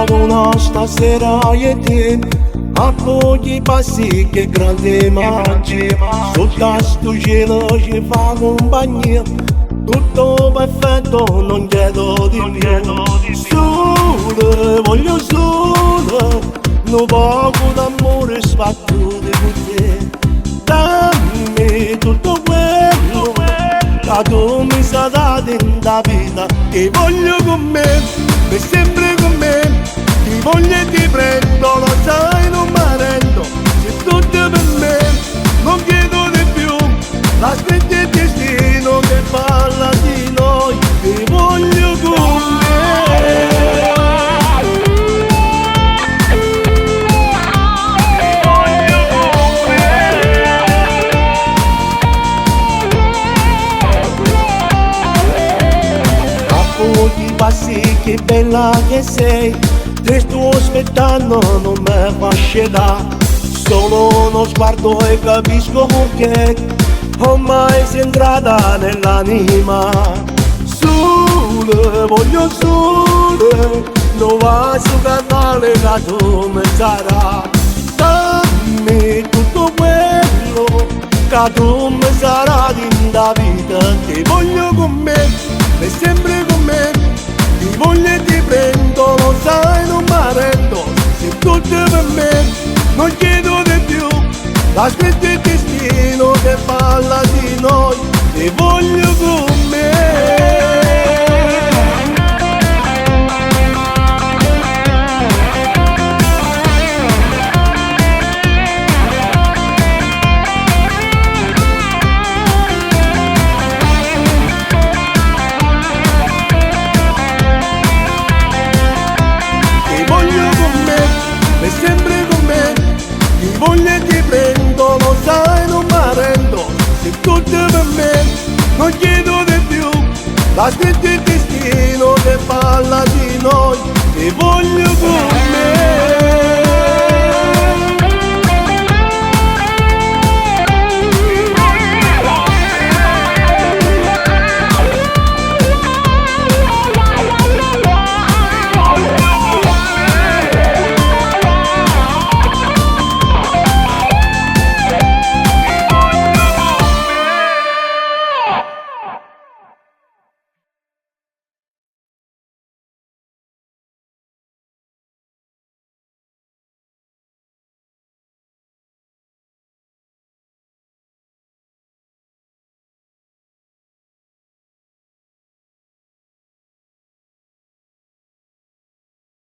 una stasera e te a pochi passi che grande mangi sotto sto cielo ci fa compagnia, tutto perfetto non chiedo di più. Sole, voglio sole, un poco d'amore sbattuto con te. Dammi tutto quello che tu mi sei dato in la vita, che voglio con me, per sempre con me. Ti voglio e ti prendo, lo sai non mi rendo, sei tutto per me, non chiedo di più. L'aspetto è il destino che parla di noi, ti voglio con me. Ti passi, che bella che sei, ti sto aspettando, non mi fa scelare. Solo uno sguardo e capisco perché ormai sei entrata nell'anima. Sole, voglio sole, non va su canale che tu mi sarà. Dammi tutto quello che tu mi sarà in la vita, ti voglio con me, per sempre con me. Ti voglio e ti prendo, lo sai non mi rendo, sei tutto per me, non chiedo di più. L'aspetto è il destino che parla di noi, ti voglio con me. Sempre con me, ti voglio e ti prendo, lo sai non mi rendo, sei tutto per me, non chiedo di più. L'aspetto è il destino che parla di noi, ti voglio con me.